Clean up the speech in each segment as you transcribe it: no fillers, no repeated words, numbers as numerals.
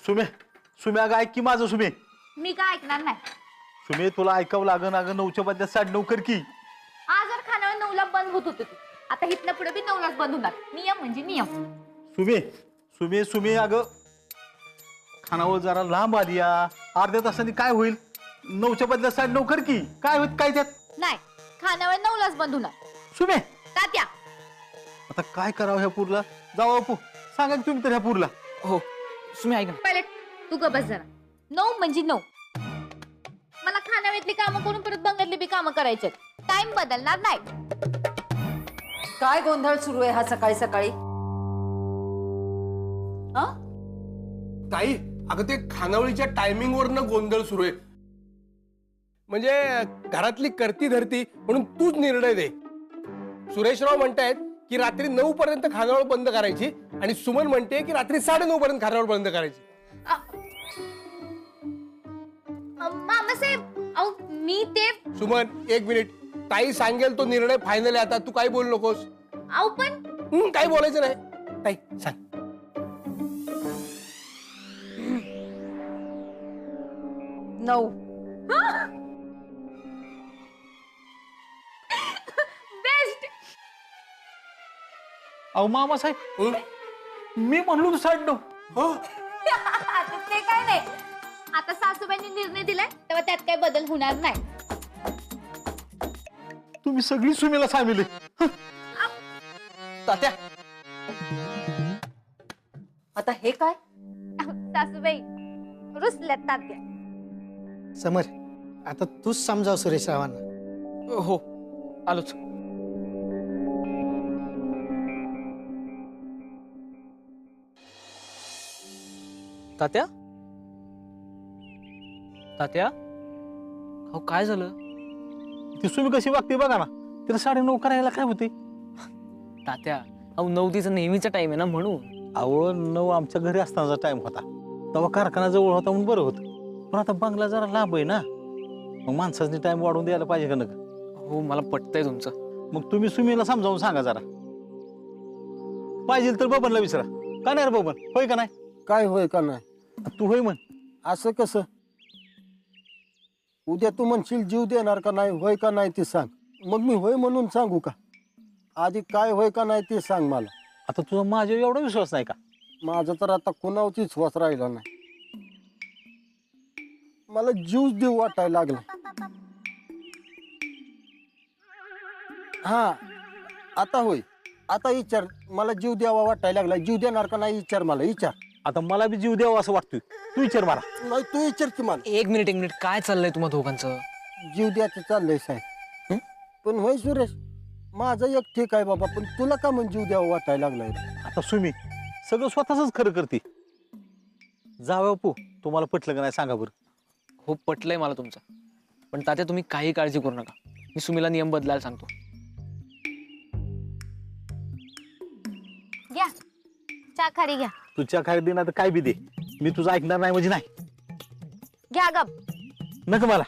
सुमे सुमे अगं ऐक की माझं सुमे. मी काय ऐकणार नाही. सुमे तुला ऐकावं लागन अगं 9च्या बदल्यात 9:30 कर की. आज जर खानावळ 9ला बंद होत होते तू, आता इथनं पुढे बी 9लाच बंद होणार. नियम म्हणजे नियम. सुमे सुमे सुमे अगं खानावळ जरा लांब आली या. अर्ध्या तासांनी काय होईल? 9च्या बदल्यात 9:30 कर की. काय होत काय त्यात? नाही, खानावळ 9लाच बंद होणार. सुमे तात्या, आता काय करावं ह्या पूरला? जाऊ बापू सांगा की तुम्ही तर ह्या पूरला. हो तुम्ही ऐका ना. पहिले तू ग बस जरा. 9 म्हणजे 9. मला खानावळीतली कामं करून परत बंगल्यातली बी कामं करायचे. टाइम बदलणार नाही. काय गोंधळ सुरू आहे हा सकाळी सकाळी? ताई अगं ते खानावळीच्या टायमिंग वरनं गोंधळ सुरू आहे. म्हणजे घरातली करती धरती म्हणून तूच निर्णय दे. सुरेशराव म्हणतायत की रात्री 9 पर्यंत खानावळ बंद करायची आणि सुमन म्हणते की रात्री 9:30 पर्यंत खानावळ बंद करायची. मामासाहेब, अहो मी ते सुमन एक मिनिट, ताई सांगेल तो निर्णय फायनल आहे. आता तू काय बोलू नकोस. अहो पण काही बोलायचं नाही. ताई सांग. 9. बेस्ट. अहो मामासाहेब मी म्हणलो तू 9:30. आता ते काय नाही. आता सासूबाईंनी निर्णय दिलाय तेव्हा त्यात काही बदल होणार नाही. तुम्ही सगळी सुमेला सामील आहे. तात्या आता हे काय? सासूबाई रुसल्यात तात्या. समर आता तूच समजाव सुरेश रावांना. हो आलोच. तात्या तात्या अहो काय झालं? ती सुमी कशी वागते बघा ना. तिला 9:30 करायला काय होते? तात्या अहो 9 तिचा नेहमीचा टाइम आहे ना म्हणून. अहो 9 आमच्या घरी असतानाचा टाइम होता. तेव्हा कारखाना जवळ होता म्हणून बरं होतं. पण आता बंगला जरा लांब आहे ना, मग माणसाने टाइम वाढवून द्यायला पाहिजे का नका? हो मला पटतंय तुमचं. मग तुम्ही सुमीला समजावून सांगा जरा. पाहिजे तर बबनला विचारा. का नाही रे बबन, होय का नाही? काय होय का नाही? तू होय म्हण. असं कसं? उद्या तू म्हणशील जीव देणार का नाही, होय का नाही ते सांग. मग मी होय म्हणून सांगू का? आधी काय होय का नाही ते सांग मला. आता तुझा माझ्यावर एवढा विश्वास नाही का? माझा तर आता कुणावरच विश्वास राहिला नाही. मला जीवच देऊ वाटायला लागला. हा आता होय. आता विचार, मला जीव द्यावा वाटायला लागला. जीव देणार का नाही विचार, मला विचार. आता मला बी जीव द्यावा असं वाटतोय. तू विचार मला. नाही तू विचार की मला. एक मिनिट काय चाललंय तुम्हा दोघांचं? जीव द्यायचं चाललंय साहेब. पण होय सुरेश, माझं एक ठीक आहे बाबा, पण तुला का म्हणजे जीव द्यावा वाटायला लागलाय? आता सुमी सगळं स्वतःच खरं करते. जावं बापू, तुम्हाला पटलं का नाही सांगा बरं. हो पटलंय मला तुमचं. पण तात्या तुम्ही काही काळजी करू नका. मी सुमीला नियम बदलायला सांगतो. घ्या चहा खारी घ्या. तुझ्या खरेदी ना तर काय बी दे, मी तुझं ऐकणार नाही म्हणजे नाही. घ्या गप. नको मला.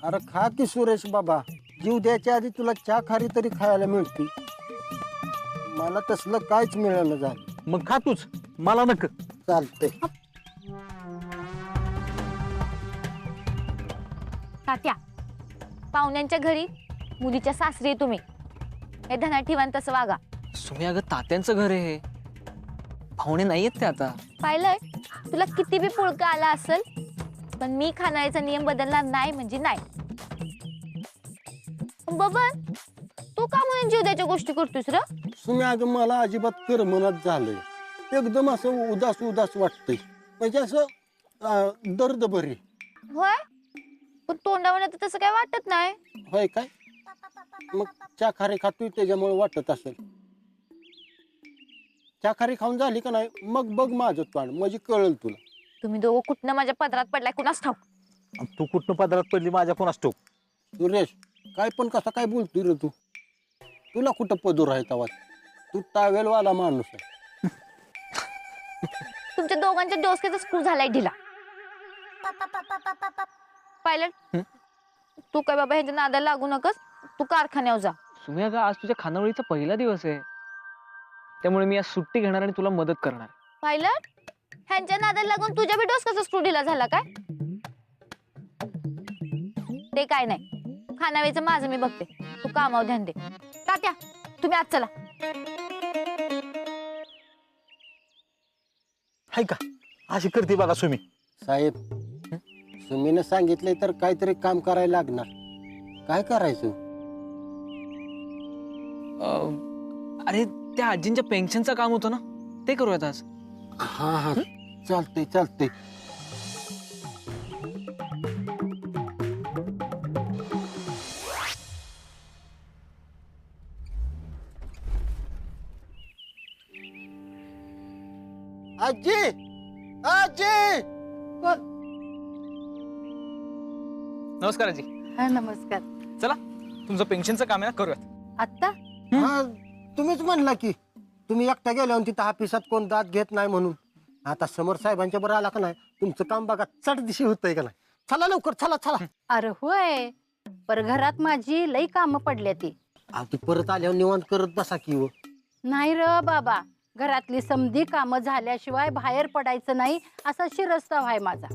अरे खा की सुरेश बाबा. जीव द्यायच्या आधी तुला चहा खारी तरी खायला मिळते. मला तसलं काहीच मिळालं झालं. मग खा तूच, मला नक. चालतंय. तात्या, पाहुण्यांच्या घरी मुलीच्या सासरी आहे तुम्ही. हे धना ठेवान तसं वागा. सुमी अगं तात्यांचं घर आहे हे. पाहुणे नाहीयेत ते आता. पाहिलंय, तुला किती बी पुळका आला असेल पण मी खानावळीचा नियम बदलणार नाही म्हणजे नाही. बबन, तू का म्हणून जीव द्यायच्या गोष्टी करतोस र? तुम्ही अगं मला अजिबात करमनाच झालंय. एकदम असं उदास उदास वाटतंय. म्हणजे असं दर्द बरी. होय, पण तोंडावर तर तसं काय वाटत नाही. होय काय? मग चहा खारी खातोय त्याच्यामुळे वाटत असेल. चहा खारी खाऊन झाली का नाही मग बघ माझं तोंड, म्हणजे कळल तुला. तुम्ही दोघं कुठनं माझ्या पदरात पडलाय कुणास ठाऊक. तू कुठनं पदरात पडली माझ्या कोणास ठाऊक. सुरेश, काय पण कसा काय बोलतोय रे तू? तुला कुठं पदूर आहे तवा? तू टावेलवाला माणूस आहे. तुमच्या दोघांच्या डोसक्याचा स्क्रू झालाय ढिला. पायलट, तू काय बाबा ह्याच्या नादाला लागू नकस. तू कारखान्यावर जा. सुमी अगं आज तुझ्या खानावळीचा पहिला दिवस आहे, त्यामुळे मी आज सुट्टी घेणार आणि तुला मदत करणार. पाहिलं, ह्यांच्या नादाला लागून तुझ्या बी डोसकाचा स्टुडिओला झाला काय? ते काय नाही, खानावेचं माझं मी बघते, तू कामावर ध्यान दे. तात्या, तुम्ही आज चला. हाय का अशी करते बघा सुमी. साहेब, सुमीनं सांगितलंय तर काहीतरी काम करायला लागणार. काय करायचं? अरे त्या आजींच्या पेन्शनचं काम होतं ना, ते करूयात आज. हा हा, चालतंय चालतंय. आजी, आजी, नमस्कार आजी. हा नमस्कार. चला, तुमचं पेन्शनचं काम आहे ना, करूयात. आत्ता हा तुम्हीच म्हणला की तुम्ही एकटा गेल्यावर तिथं ऑफिसात कोण दात घेत नाही म्हणून. आता समोर साहेबांच्या बरं आला का नाही, तुमचं काम बघा चढ दिशी होतंय का नाही. चला लवकर, चला चला. अरे होय, पर घरात माझी लई कामं पडल्या ती. अहो, ती परत आल्यावर निवांत करत बसा की हो. नाही र बाबा, घरातली समधी कामं झाल्याशिवाय बाहेर पडायचं नाही असा शिरस्ताव आहे माझा.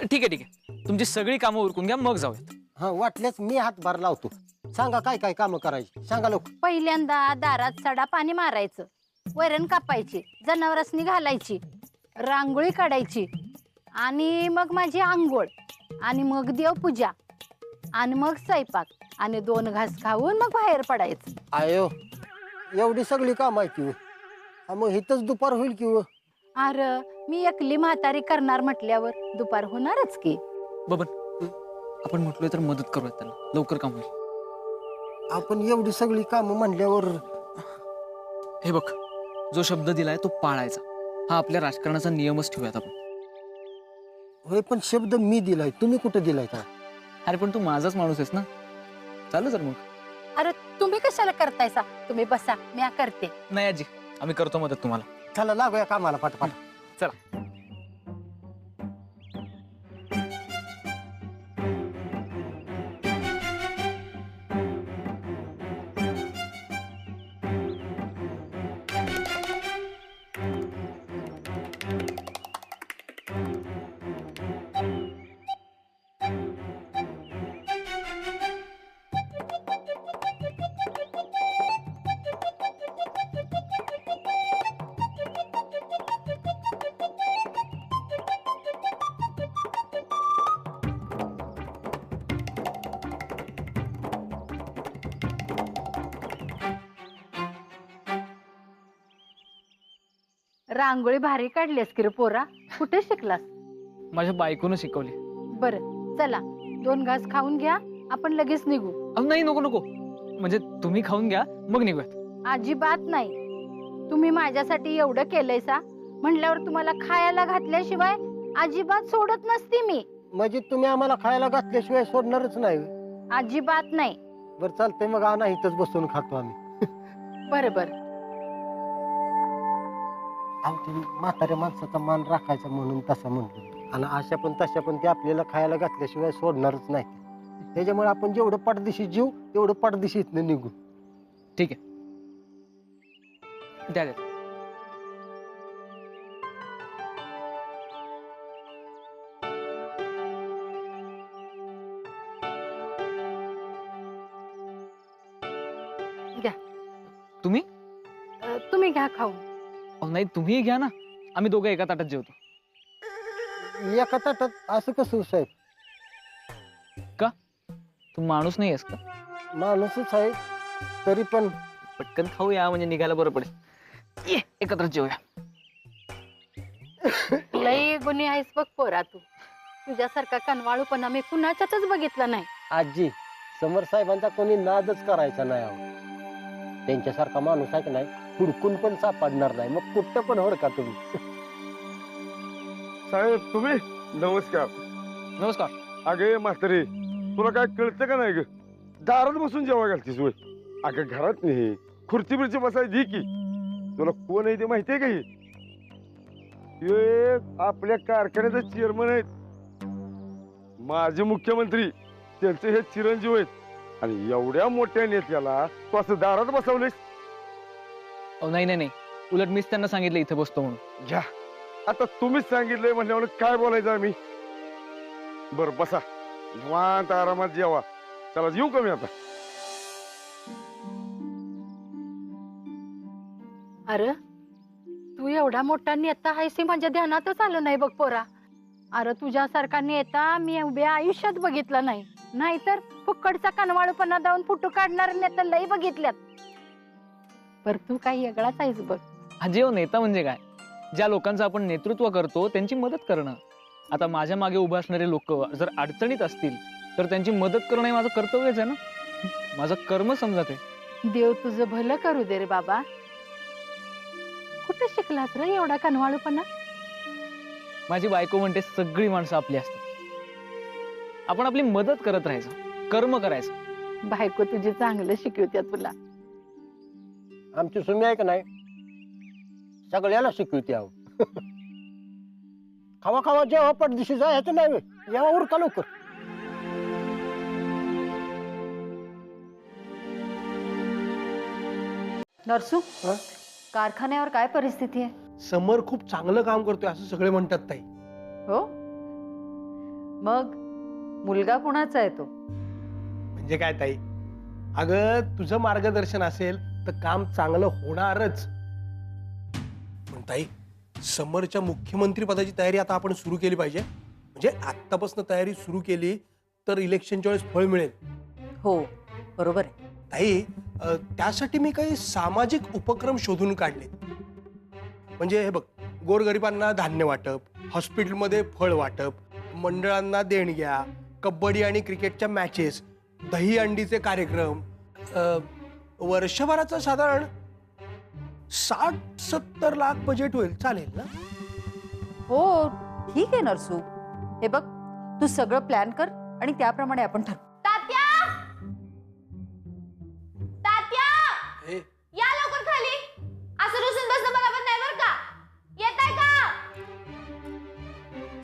ठीक आहे ठीक आहे, तुमची सगळी कामं उरकून घ्या, मग जाऊयात. हा वाटल्यास मी हातभार लावतो. सांगा काय काय कामं करायची, सांगा लवकर. पहिल्यांदा दारात सडा पाणी मारायचं, वैरण कापायची, जनावरांनी घालायची, रांगोळी काढायची, आणि मग माझी आंघोळ, आणि मग देवपूजा, आणि मग स्वयंपाक, आणि 2 घास खाऊन मग बाहेर पडायचं. आयो, एवढी सगळी काम आहे की हो. हा, मग इथंच दुपार होईल की हो. अरे मी एकली म्हातारी करणार म्हटल्यावर दुपार होणारच की. बबन, आपण म्हटलोय तर मदत करूयात त्यांना, लवकर काम होईल. आपण एवढी सगळी कामं म्हणल्यावर हे बघ, जो शब्द दिलाय तो पाळायचा, हा आपल्या राजकारणाचा नियमच ठेवूयात आपण. होय, पण शब्द मी दिलाय, तुम्ही कुठं दिलाय का? अरे पण तू माझाच माणूस आहेस ना, चालू तर मग. अरे तुम्ही कशाला करतायसा, तुम्ही बसा, मी करते. नाही आजी, आम्ही करतो मदत तुम्हाला. चला लागूया कामाला पटपट. चला. रांगोळी भारी काढलीस की रे पोरा, कुठे शिकलास? माझ्या बायकोनं शिकवली. बरं चला, 2 घास खाऊन घ्या, आपण लगेच निघू. अहो नाही, नको नको, म्हणजे तुम्ही खाऊन घ्या, मग निघूयात. अजिबात नाही, तुम्ही माझ्यासाठी एवढं केलंयसा म्हणल्यावर तुम्हाला खायला घातल्याशिवाय अजिबात सोडत नसती मी. म्हणजे तुम्ही आम्हाला खायला घातल्याशिवाय सोडणारच नाही? अजिबात नाही. बरं चालतंय, मग आणा, इथंच बसून खातो आम्ही. बरं बरं. आमच्या म्हाताऱ्या माणसाचा मान राखायचा म्हणून तसं म्हणतो. आणि अशा पण तशा पण ते आपल्याला खायला घातल्याशिवाय सोडणारच नाही. त्याच्यामुळे आपण जेवढं पाठदिशी जीव तेवढं पाठदिशी इथनं निघू. ठीक आहे, द्या द्या. घ्या. तुम्ही? तुम्ही घ्या खाऊन. अहो नाही, तुम्ही घ्या ना, आम्ही दोघं एका ताटात जेवतो. एका ताटात असं कसं साहेब? का, तू माणूस नाही आहेस का? माणूसच आहे, तरी पण पटकन खाऊया, म्हणजे निघायला बरं पडेल. ये एकत्र जेवूया. लई गुन्हे आहेस बघ पोरा तू. तुझ्यासारखा कनवाळूपणा मी कुणाच्यातच बघितला नाही. आजी, समर साहेबांचा कोणी नादच करायचा नाही. अहो, त्यांच्यासारखा माणूस आहे की नाही, हुडकून पण सापडणार नाही. मग कुठं पण होडका तुम्ही. साहेब तुम्ही? नमस्कार. नमस्कार. अगे म्हातारे, तुला काय कळतं का नाही ग? दारात बसून जेव्हा घालतीस वय. अगं घरात नाही, खुर्ची बिर्ची बसाय दी की. तुला कोण आहे ते माहितीये का? हे आपल्या कारखान्याचे चेअरमन आहेत, माजी मुख्यमंत्री, त्यांचे हे चिरंजीव आहेत. आणि एवढ्या मोठ्या नेत्याला तू असं दारात बसवलेस? अहो नाही नाही नाही, उलट मीच त्यांना सांगितलं इथे बसतो म्हणून. घ्या, आता तुम्हीच सांगितलंय म्हणल्यावर काय बोलायचं आम्ही. बर बसा निवांत आरामात जेवा. चला येऊ का मी आता. अरे तू एवढा मोठा नेता आहेस हे माझ्या ध्यानातच आलं नाही बघ पोरा. अरे तुझ्यासारखा नेता मी उभ्या आयुष्यात बघितला नाही. नाहीतर फुक्कडचा कनवाळूपणा दावून फुटू काढणारे नेता लई बघितल्यात. पर तू काही वेगळाच आहेस बघ. अजय नेता म्हणजे काय? ज्या लोकांचं आपण नेतृत्व करतो त्यांची मदत करणं. आता माझ्या मागे उभे असणारे लोक जर अडचणीत असतील तर त्यांची मदत करणं हे माझं कर्तव्यच आहे ना. माझं कर्म समजत आहे. देव तुझं भलं करू दे रे बाबा. कुठे शिकलास रे एवढा कनवाळूपणा? माझी बायको म्हणते सगळी माणसं आपली असतात. आपण आपली मदत करत राहायचं, कर्म करायचं. बायको तुझी चांगलं शिकवत्या तुला. आमची सुमी आहे का नाही सगळ्याला शिकवते आहो. खावा खावा जेव्हा पडदिशी जायचं नाही जेव्हा उरका लवकर. नरसू हा? कारखान्यावर काय परिस्थिती आहे? समर खूप चांगलं काम करतोय असं सगळे म्हणतात ताई. हो, मग मुलगा कुणाचा आहे तो? म्हणजे काय ताई, अगं तुझं मार्गदर्शन असेल तर काम चांगलं होणारच. पण ताई, समरच्या मुख्यमंत्री पदाची तयारी आता आपण सुरू केली पाहिजे. म्हणजे आत्तापासून तयारी सुरू केली तर इलेक्शनच्या वेळेस फळ मिळेल. हो बरोबर आहे. ताई, त्यासाठी मी काही सामाजिक उपक्रम शोधून काढले. म्हणजे हे बघ, गोरगरिबांना धान्य वाटप, हॉस्पिटलमध्ये फळ वाटप, मंडळांना देणग्या, कबड्डी आणि क्रिकेटच्या मॅचेस, दही अंडीचे कार्यक्रम. वर्षभराचं साधारण 60-70 लाख बजेट होईल. चालेल ना? हो ठीक आहे नरसू. हे बघ, तू सगळं प्लॅन कर आणि त्याप्रमाणे आपण ठरवू. तात्या, तात्या, हे, या लवकर खाली. असं रुसून बसणं बरोबर नाही बरं का. येताय का?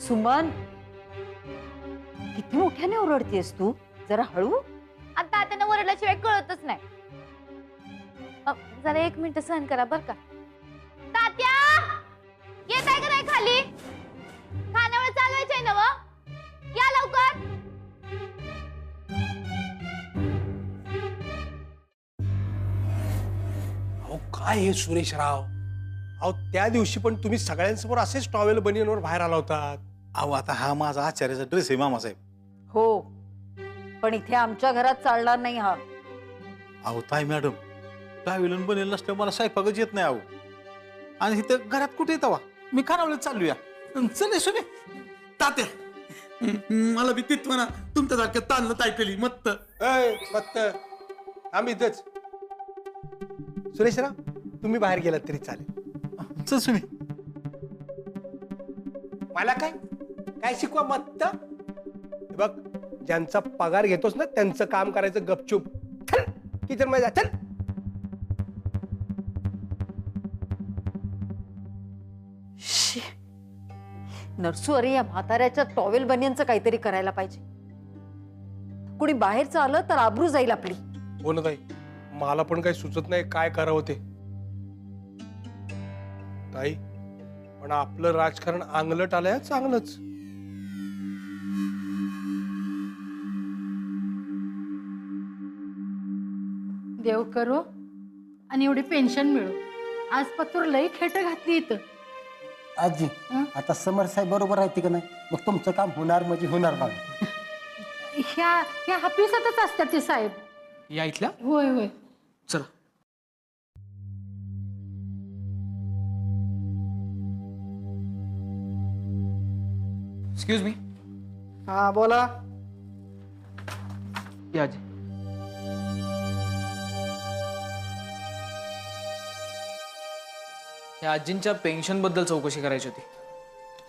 सुमन, किती मोठ्याने ओरडतेस तू? जरा हळू. आता तात्यानं ओरडल्याशिवाय कळतच नाही. जरा 1 मिनिट सहन करा बरं का. तात्या, येताय का नाही खाली? खानावळ चालवायचंय ना व? या लवकर. अहो काय हे सुरेश राव, अहो त्या दिवशी पण तुम्ही सगळ्यांसमोर असेच टॉवेल बनियनवर बाहेर आला होतात. अहो आता हा माझा आचार्याचा ड्रेस आहे मामासाहेब. हो, पण इथे आमच्या घरात चालणार नाही हा. अहो ताई मॅडम, ट्रॅव्हलन बनेल नसल्यावर मला स्वयंपाकच येत नाही. अहो आणि इथं घरात कुठे येतावा? मी खानावळीत चालूया. चल सुने. तात्या मला बी तिथं म्हणा तुमच्यासारखं ताणलं तायकली मत्त. फक्त आम्ही इथंच. सुरेशराव, तुम्ही बाहेर गेलात तरी चालेल. चल सुमी. मला काय काय शिकवा मत्त? हे बघ, ज्यांचा पगार घेतोस ना त्यांचं काम करायचं गपचूप. किचन मध्ये जा, चल. शी. नरसू, अरे या म्हाताऱ्याच्या टॉवेल बनियनचं काहीतरी करायला पाहिजे. कुणी बाहेरचं आलं तर आबरू जाईल आपली. हो ना ताई, मला पण काही सुचत नाही काय करावं ते. ताई, पण आपलं राजकारण अंगलट आलंय चांगलंच. देव करो आणि एवढी पेन्शन मिळू. आज पतूर लई खेट घातली इथं. आजी हं? आता समर साहेब बरोबर आहे का नाही? मग तुमचं काम होणार म्हणजे होणार बघा. ह्या हापिसातच असतात ते साहेब. या इथल्या. होय होय. चला. Excuse me. हा बोला. या आजी. या आजींच्या पेन्शन बद्दल चौकशी करायची होती.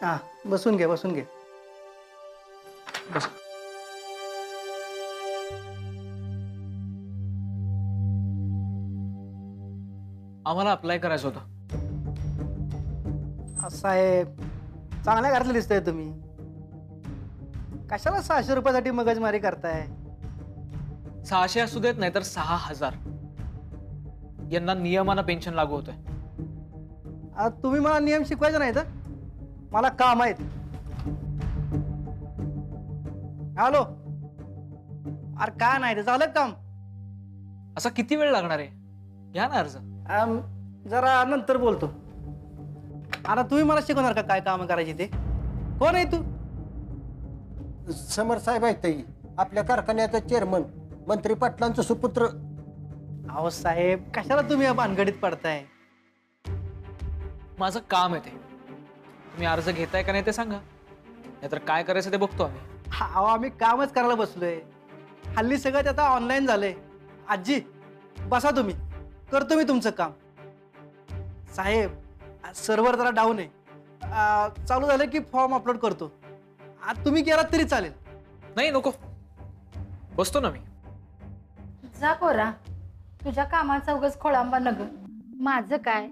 हा बसून घे बसून घे. बस. आम्हाला अप्लाय करायचं होतं. साहेब, चांगल्या घरातले दिसताय तुम्ही. कशाला 600 रुपयासाठी मगजमारी करताय? 600 असू देत नाही तर 6000. यांना नियमानं पेन्शन लागू होतंय. तुम्ही मला नियम शिकवायचे नाही तर मला काम आहेत. हॅलो. अरे काय नाही रे, झालं काम. असा किती वेळ लागणार आहे? घ्या ना अर्ज. जरा नंतर बोलतो. आता तुम्ही मला शिकवणार का काय काम करायची ते? कोण आहे तू? समर साहेब आहेत ताई, आपल्या कारखान्याचा चेअरमन, मंत्री पाटलांचं सुपुत्र. अहो साहेब, कशाला तुम्ही या भानगडीत पडताय? माझं काम आहे ते. तुम्ही अर्ज घेताय का नाही ते सांगा, नाहीतर काय करायचं ते बघतो आम्ही. अहो आम्ही कामच करायला बसलोय. हल्ली सगळं ते आता ऑनलाईन झालंय. आजी बसा, तुम्ही करतो मी तुमचं काम. साहेब सर्व्हर जरा डाऊन आहे. चालू झालं की फॉर्म अपलोड करतो. तुम्ही केलात तरी चालेल. नाही नको, बसतो ना मी. जा पोरा, तुझ्या कामाचा उगाच खोळंबा नग. माझं काय,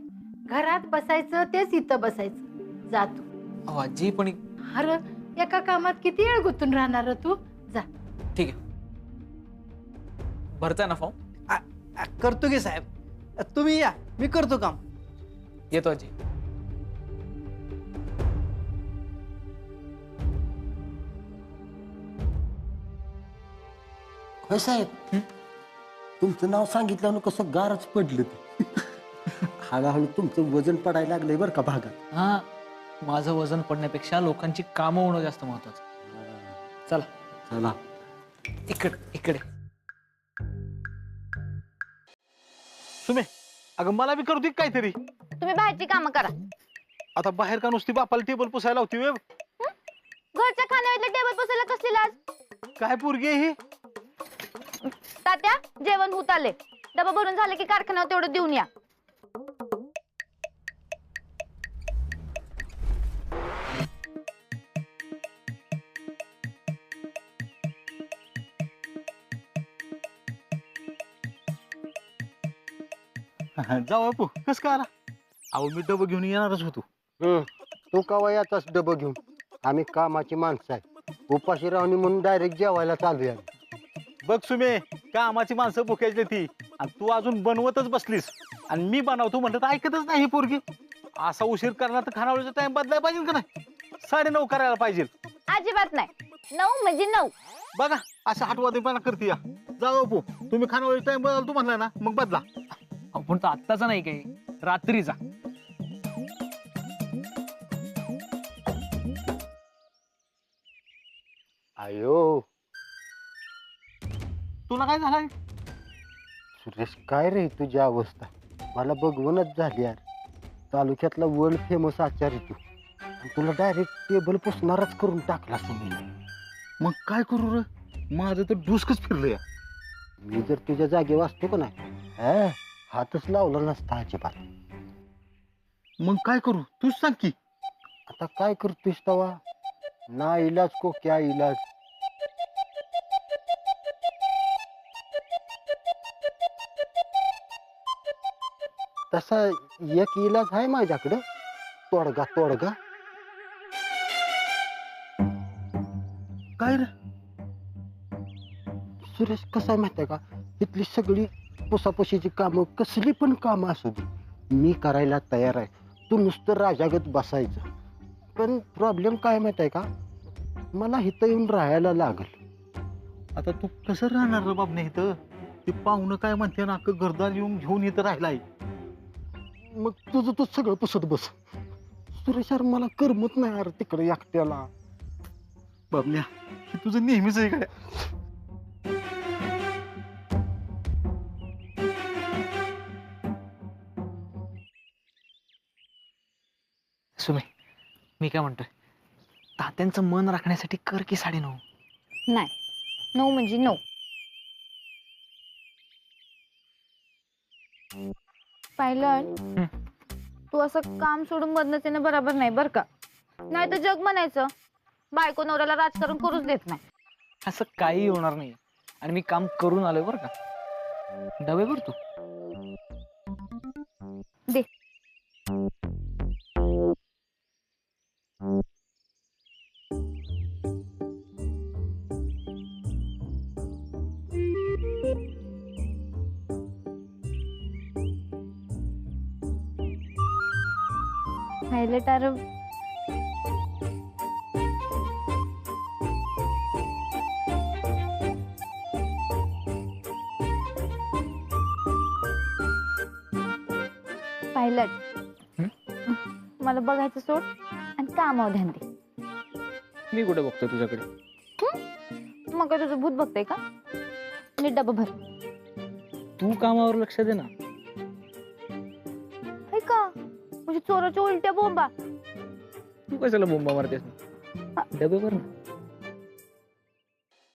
घरात बसायचं तेच इथं बसायचं. जा तू. अहो आजी पण अरे एका कामात किती वेळ गुंतून राहणार तू? जा. ठीक आहे, भरताय ना फॉर्म? करतो की साहेब, तुम्ही या, मी करतो काम. येतो आजी. होय साहेब, तुमचं नाव सांगितल्यानं कसं गारच पडलं ते. हळूहळू तुमचं वजन पडायला लागलंय बरं का भागात. हा, माझं वजन पडण्यापेक्षा लोकांची कामं होणं जास्त महत्वाचं. चला चला. इकडे इकडे. सुमे, अगं मला बी करू दे काहीतरी. तुम्ही बाहेरची कामं करा. आता बाहेर का नुसती बापाला टेबल पुसायला होती वेब? घरच्या खाण्यावरले टेबल पुसायला कसली लाज? काय पोरगी आहे ही? तात्या, जेवण होत आले. डबा भरून झाले की कारखान्यावर तेवढं देऊन या. जाऊ बापू, कस काय आला? अहो मी डबं घेऊन येणारच होतो. तू कवा याचाच डबं घेऊन? आम्ही कामाची माणसं आहे. उपाशी राहणी म्हणून डायरेक्ट जेवायला चालू आहे. बघ सुमे, कामाची माणसं भुकायची ती, आणि तू अजून बनवतच बसलीस. आणि मी बनवतो म्हणलं तर ऐकतच नाही ही पोरगी. असा उशीर करणार तर खानावळीचा टाइम बदलायला पाहिजे का नाही? 9:30 करायला पाहिजे. अजिबात नाही. 9 म्हणजे 9. बघा अशा हटवादेपणा करते या. जा बापू, तुम्ही खानावळी टाइम बदलतो म्हणलाय ना, मग बदला. आपण तर आत्ताचा नाही, काही रात्रीचा. अयो तुला काय झालंय? सुरेश, काय रे तुझी अवस्था? मला बघवूनच झाली यार. तालुक्यातला वर्ल्ड फेमस आचार्य तू, आणि तुला डायरेक्ट टेबल पुसणारच करून टाकला तुम्ही. मग काय करू रे? माझं तर डुसकच फिरलं या. मी जर तुझ्या जागी वाचतो का नाही, हातच लावला नसता अजिबात. मग काय करू तूच सांग की. आता काय करतोस तवा? ना इलाज को क्या इलाज. तसा एक इलाज आहे माझ्याकडं. तोडगा तोडगा. काय रे? सुरेश, कसं आहे माहिती आहे का, इथली सगळी पुसापुशीची कामं, कसली पण कामं असू दे, मी करायला तयार आहे. तू नुसतं राजागत बसायचं. पण प्रॉब्लेम काय माहिती आहे का, मला इथं येऊन राहायला लागल. आता तू कसं राहणार रे बाबने इथं? ते पाहुणं काय म्हणते ना, अख्खं घरदार येऊन घेऊन इथं राहिलाय. मग तुझं तू सगळं पुसत बस. सुरेश यार, मला करमत नाही यार तिकडे एकट्याला. बाबल्या, हे तुझं नेहमीच आहे इकडे. सुमे, मी काय म्हणतोय, तात्यांचं मन राखण्यासाठी कर की 9:30. नाही, 9 म्हणजे 9. पाहिलं, तू असं काम सोडून बदलत येणं बरोबर नाही बर का. नाही तर जग म्हणायचं बायको नवऱ्याला राजकारण करूच देत नाही. असं काही होणार नाही, आणि मी काम करून आलोय बरं का. डबे भर तू. दे. हायलाइटर सायलंट मला बघायचं सोड आणि कामावर ध्यान दे. मी कुठे बघतोय तुझ्याकडे? मग काय तुझं भूत बघतंय का? नीट डबा भर. तू कामावर लक्ष दे ना. है का म्हणजे चोराच्या उलट्या बोंबा. तू कशाला बोंबा मारतेस? डबे भर ना.